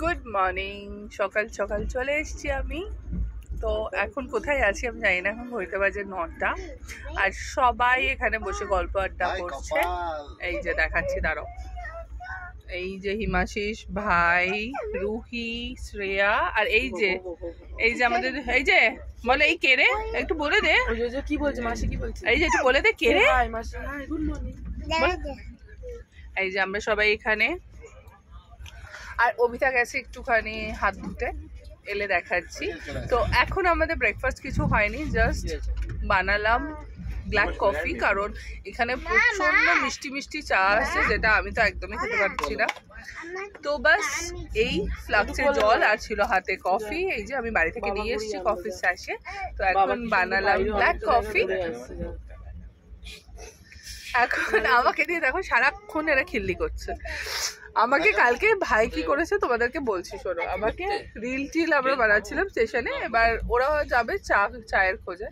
Good morning. সকাল সকাল চলে এসেছি আমি। তো এখন কোথায় আছি আমি জানি না, এখন ঘড়িতে বাজে 9টা আর সবাই এখানে বসে গল্প আড্ডা করছে। এই যে দেখাচ্ছি, দাঁড়াও, এই যে হিমাশিস ভাই, রুহি, শ্রেয়া, আর এই যে আমাদের এই যে বলে এই কে রে, একটু বলে দে কি বলছে মাসি, কি বলছে, এই যে একটু বলে দে কে রে। Good morning. এই যে আমরা সবাই এখানে, আর অভিতা গেছে একটুখানি হাত ধুতে, এলে দেখাচ্ছি। তো এখন আমাদের ব্রেকফাস্ট কিছু হয়নি, জাস্ট বানালাম ব্ল্যাক কফি, কারণ এখানে প্রচন্ড মিষ্টি মিষ্টি চা আছে যেটা আমি তো একদমই খেতে পারছি না। তো বাস এই ফ্লাক্সের জল আর ছিল হাতে কফি, এই যে আমি বাড়ি থেকে নিয়ে এসেছি কফির স্যাশে। তো এখন বানালাম ব্ল্যাক কফি। এখন আমাকে দিয়ে দেখো সারাক্ষণ এরা খিল্লি করছে। আমাকে কালকে ভাই কি করেছে তোমাদেরকে বলছি, শোনো। আমাকে রিল টিল আমরা বানাচ্ছিলাম স্টেশনে, এবার ওরা যাবে চায়ের খোঁজে।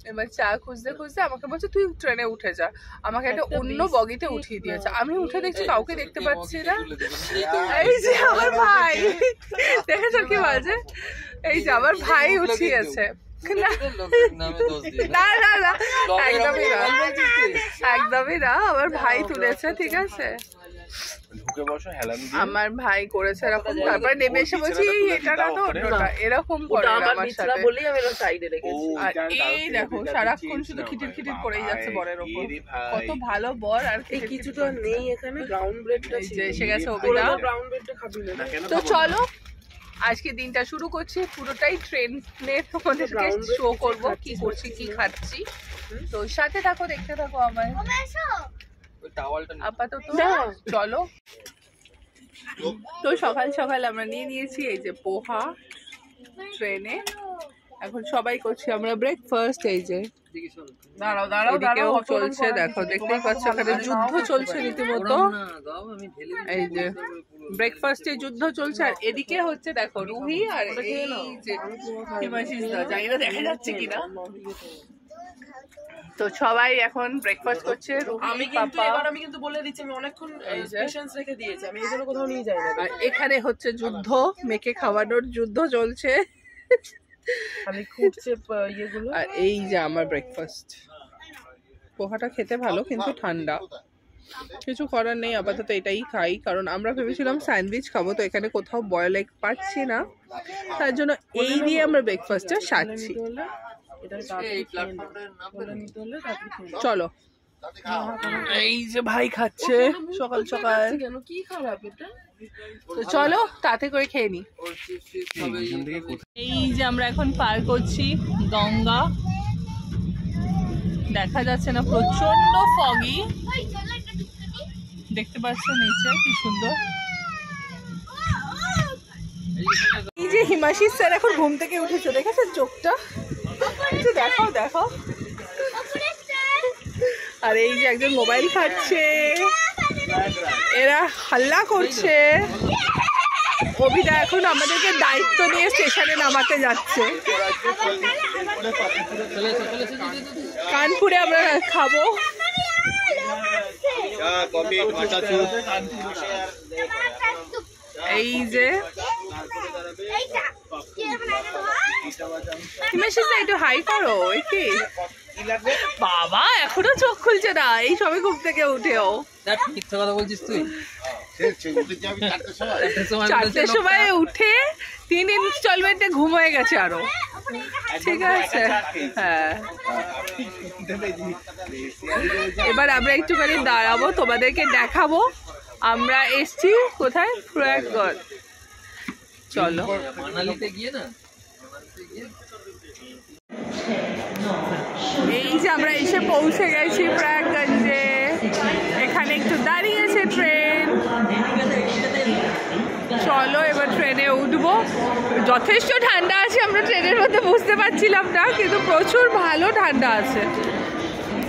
এবার চা খুঁজতে খুঁজতে আমাকে বলছে তুই ট্রেনে উঠে যা, আমাকে একটা অন্য বগিতে উঠিয়ে দিয়েছে। আমি উঠে দেখছি কাউকে দেখতে পাচ্ছি না। এই যে আমার ভাই, দেখেছো কি বাজে, এই যে আমার ভাই উঠিয়েছে। না না না, একদমই না, একদমই না, আমার ভাই তুলেছে, ঠিক আছে। আমার ভাই করেছে এরকম, তারপরে নেমে এসে বলছি এটা না তো ওটা, এরকম করে আমার সাথে বলেই আমি সাইডে রেখেছি। আর এই দেখো সারাক্ষণ শুধু খিটির খিটির করেই যাচ্ছে বরের ওপর। কত ভালো বর, আর কিছু তো নেই এখানে। ব্রাউন ব্রেডটা এসে গেছে অভিনা। ব্রাউন ব্রেডটা খাবি না? তো চলো আজকে দিনটা শুরু করছি, পুরোটাই ট্রেনে তোমাদেরকে শো করবো কি করছি কি খাচ্ছি। তো সাথে থাকো, দেখতে থাকো আমার আপাতত। চলো, তো সকাল সকাল আমরা নিয়ে নিয়েছি এই যে পোহা ট্রেনে। এখন সবাই করছি আমরা ব্রেকফাস্ট। এই যে দাঁড়াও দাঁড়াও দাঁড়াও চলছে, দেখো দেখতেই পাচ্ছ এখানে যুদ্ধ চলছে রীতিমতো। এই যে ব্রেকফাস্টে যুদ্ধ চলছে, আর এদিকে হচ্ছে দেখো রুহি আর এই যে হিমাশিস দা, জানি না দেখা যাচ্ছে কিনা। তো সবাই এখন ব্রেকফাস্ট করছে। আমি কিন্তু বলে দিচ্ছি, আমি অনেকক্ষণ পেশেন্স রেখে দিয়েছি, আমি এই জন্য কোথাও নিয়ে যাই না। আর এখানে হচ্ছে যুদ্ধ, মেখে খাওয়ানোর যুদ্ধ চলছে। আমি খুঁজছে ইয়েগুলো। আর এই যে আমার ব্রেকফাস্ট, পোহাটা খেতে ভালো কিন্তু ঠান্ডা, কিছু করার নেই, আপাতত এটাই খাই। কারণ আমরা ভেবেছিলাম স্যান্ডউইচ খাবো, তো এখানে কোথাও বয়েল এগ পাচ্ছি না, তার জন্য এই দিয়ে আমরা ব্রেকফাস্টটা সারছি। চলো, এই যে ভাই খাচ্ছে সকাল সকাল, কি খারাপ এটা। তো চলো তাতে করে খেয়ে নি। এই যে আমরা এখন পার করছি গঙ্গা, দেখা যাচ্ছে না, প্রচন্ড ফগি, দেখতে পাচ্ছ নিচে কি সুন্দর। এই যে হিমাশিস স্যার এখন ঘুম থেকে উঠেছে, দেখেছো চোখটা, দেখো দেখো। আর এই যে একজন মোবাইল খাচ্ছে, এরা হাল্লা করছে। অভিদা এখন আমাদেরকে দায়িত্ব নিয়ে স্টেশনে নামাতে যাচ্ছে। কানপুরে আমরা খাবো। এই যে একটু হাই করো, কি বাবা এখনো চোখ খুলছে না, এই সবে ঘুম থেকে উঠেও। মিথ্যা কথা বলছিস তুই। 4টের সময় উঠে 3 ইনস্টলমেন্টে ঘুম হয়ে গেছে আরো, ঠিক আছে। হ্যাঁ, এবার আমরা একটুখানি দাঁড়াবো, তোমাদেরকে দেখাবো আমরা এসছি কোথায়, প্রয়াগগঞ্জ। চলো, এই যে আমরা এসে পৌঁছে গেছি প্রয়াগগঞ্জে। এখানে একটু দাঁড়িয়েছে ট্রেন, চলো এবার ট্রেনে উঠবো। যথেষ্ট ঠান্ডা আছে, আমরা ট্রেনের মধ্যে বুঝতে পারছিলাম না, কিন্তু প্রচুর ভালো ঠান্ডা আছে।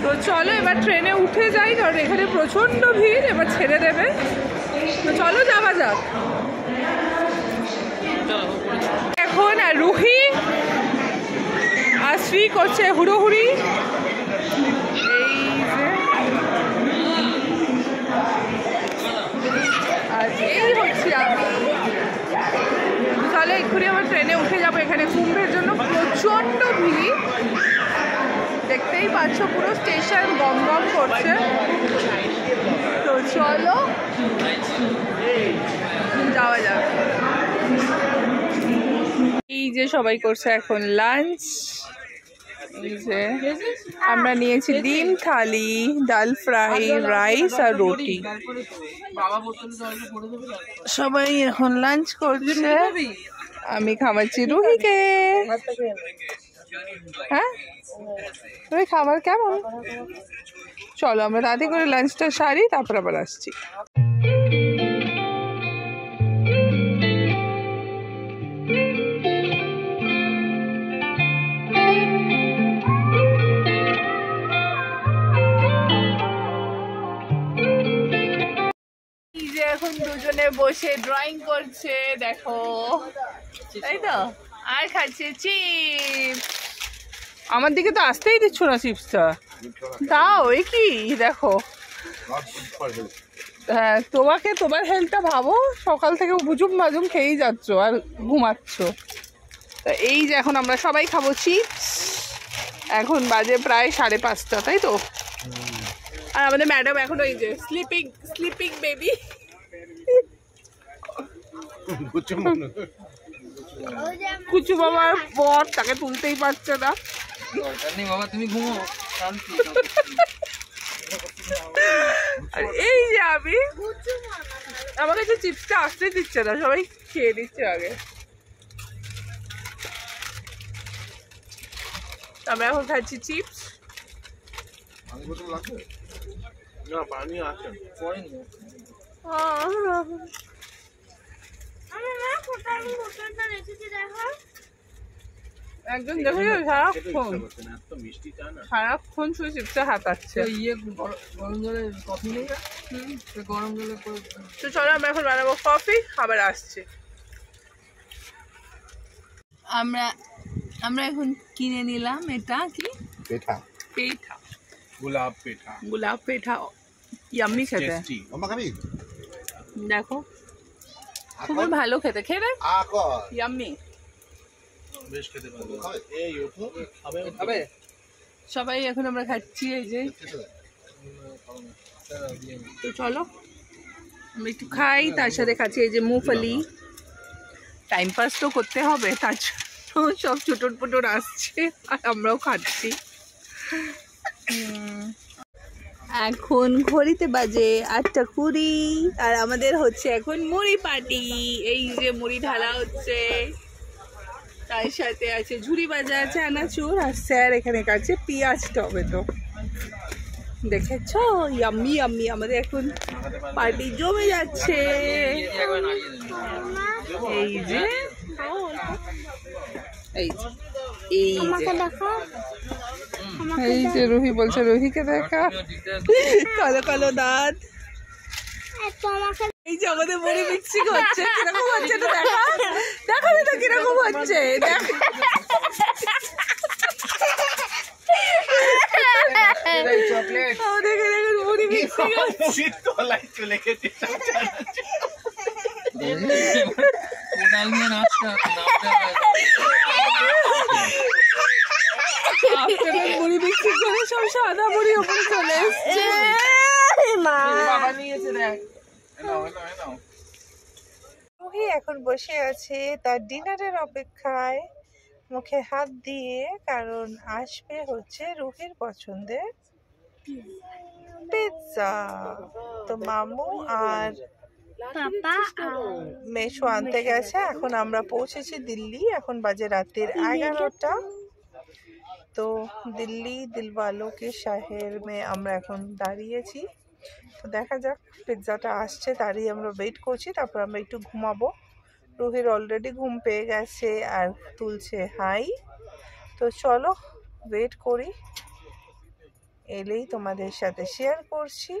তো চলো এবার ট্রেনে উঠে যাই, কারণ এখানে প্রচন্ড ভিড়, এবার ছেড়ে দেবে। তো চলো যাওয়া যাক এখন। আর রুহি আর শ্রী করছে হুড়োহুড়ি। এই যে আর এই হচ্ছে আমি। কুম্ভের জন্য প্রচন্ড ভিড়, দেখতেই পাচ্ছ পুরো স্টেশন গম গম করছে। তো চলো যাওয়া যাক। এই যে সবাই করছে এখন লাঞ্চ। এই যে আমরা নিয়েছি ডিম থালি, ডাল ফ্রাই, রাইস আর রুটি। সবাই এখন লাঞ্চ করছে, আমি খাওয়াচ্ছি রুহিকে। হ্যাঁ রুহি খাবার কেমন? চলো আমরা তাড়াতাড়ি করে লাঞ্চটা সারি, তারপর আবার আসছি। এখন দুজনে বসে ড্রয়িং করছে, দেখো তাই তো, আর খাচ্ছে চিপস। আমার দিকে তো আসতেই দিচ্ছ না চিপসটা, তাও এ কি দেখো। হ্যাঁ তোমাকে, তোমার হেলথটা ভাবো, সকাল থেকে বুজুম বাজুম খেয়েই যাচ্ছ আর ঘুমাচ্ছ। তো এই যে এখন আমরা সবাই খাবো চিপস, এখন বাজে প্রায় 5:30, তাই তো। আর আমাদের ম্যাডাম এখন ওই যে স্লিপিং বেবি। কুচু বাবার পর তাকে তুলতেই পারছে না। বাবা তুমি ঘুমো। আর এই যে আমি, আমার কাছে চিপসটা আসতে দিচ্ছে না, সবাই খেয়ে দিচ্ছে আগে। আমরা এখন খাচ্ছি চিপস। একজন দেখে সারাক্ষণ শুধু চিপসে হাতাচ্ছে। গরম জলে কফি নেই, গরম জলে। তো চলো আমরা এখন বানাবো কফি, আবার আসছি। আমরা এখন কিনে নিলাম, এটা কি পেঠা, গোলাপ পেঠা, ইয়াম্মি খেতে। দেখো খুবই ভালো খেতে, খেয়ে ইয়াম্মি। সবাই এখন আমরা খাচ্ছি এই যে। তো চলো আমরা একটু খাই, তার সাথে খাচ্ছি এই যে মুফলি। টাইম পাস তো করতে হবে, তার জন্য সব ছোটর পুটোর আসছে আর আমরাও খাচ্ছি। এখন ঘড়িতে বাজে 8:20 আর আমাদের হচ্ছে এখন মুড়ি পার্টি। এই যে মুড়ি ঢালা হচ্ছে, তার সাথে আছে ঝুড়ি ভাজা, চানাচুর, আর স্যার এখানে কাটছে পেঁয়াজ টমেটো। দেখেছো ইয়াম্মি ইয়াম্মি, আমাদের এখন পার্টি জমে যাচ্ছে। এই যে এই যে রুহি বলছে, রুহিকে দেখা, কালো কালো দাঁত। এই যে আমাদের মুড়ি মিক্সিং হচ্ছে, কিরকম হচ্ছে তো দেখা, দেখাবে তো কিরকম হচ্ছে। মুড়ি মিক্সিং হচ্ছে। মুড়ি মিক্সিং করে সব সাদা মুড়ি ওপরে চলে এসছে। বাবা নিয়েছে দেখ। রুহি এখন বসে আছে তার ডিনারের অপেক্ষায়, মুখে হাত দিয়ে, কারণ আসবে হচ্ছে রুহির পছন্দের পিৎজা। তো মামু আর মেশো আনতে গেছে। এখন আমরা পৌঁছেছি দিল্লি, এখন বাজে রাতের 11টা। তো দিল্লি দিলওয়ালো কে শহর মে আমরা এখন দাঁড়িয়েছি। তো দেখা যাক, পিৎজাটা আসছে, তারই আমরা ওয়েট করছি, তারপর আমরা একটু ঘুমাবো। রুহির অলরেডি ঘুম পেয়ে গেছে আর তুলছে হাই। তো চলো ওয়েট করি, এলেই তোমাদের সাথে শেয়ার করছি।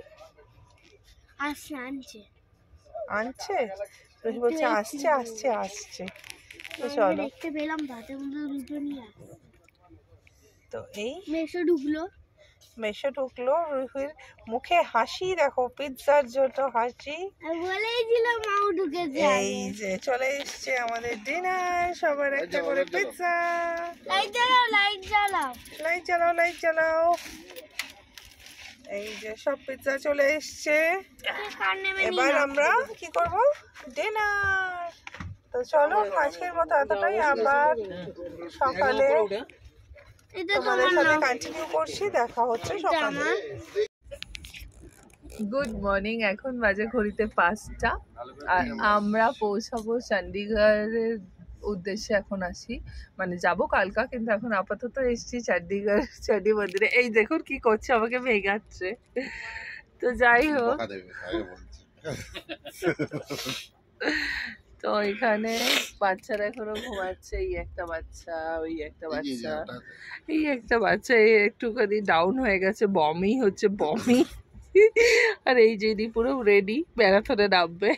আনছে রুহি বলছে আসছে আসছে আসছে। তো চলো, দেখতে পেলাম ভাতের মধ্যে দুটো নিয়ে। তো এই মেশো ঢুকলো, মেশো ঢুকলো, রুহির মুখে হাসি দেখো, পিৎজার জন্য হাসি। এই যে চলে এসছে আমাদের ডিনার, সবার একটা করে পিৎজা। লাইট জ্বালাও। এই যে সব পিৎজা চলে এসছে, এবার আমরা কি করব? ডিনার। তো চলো আজকের মতো এতটাই, আবার সকালে তোমাদের সাথে কন্টিনিউ করছি, দেখা হচ্ছে সকালে। গুড মর্নিং, এখন বাজে ঘড়িতে 5টা, আর আমরা পৌঁছাবো চণ্ডীগড়ের উদ্দেশ্যে। এখন আসি, মানে যাবো কালকা, কিন্তু এখন আপাতত এসছি চণ্ডীগড় চণ্ডী মন্দিরে। এই দেখুন কি করছে, আমাকে ভেঙাচ্ছে। তো যাই হোক, তো এখানে বাচ্চারা এখনো ঘুমাচ্ছে, এই একটা বাচ্চা, ওই একটা বাচ্চা, এই একটা বাচ্চা একটুখানি ডাউন হয়ে গেছে, বমি হচ্ছে, বমি। আর এই যে পুরো রেডি ম্যারাথনে নামবে।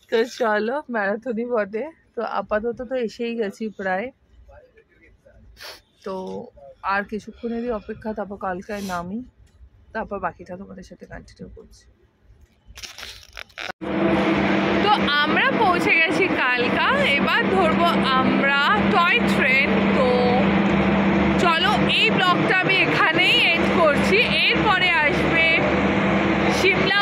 তো চলো, ম্যারাথনই বটে। তো আপাতত তো এসেই গেছি প্রায়, তো আর কিছুক্ষণেরই অপেক্ষা, তারপর কালকায় নামি, তারপর বাকিটা তোমাদের সাথে কন্টিনিউ করছি। তো আমরা পৌঁছে গেছি কালকা, এবার ধরবো আমরা টয় ট্রেন। তো চলো, এই ব্লগটা আমি এখানেই এন্ড করছি। এরপরে আসবে সিমলা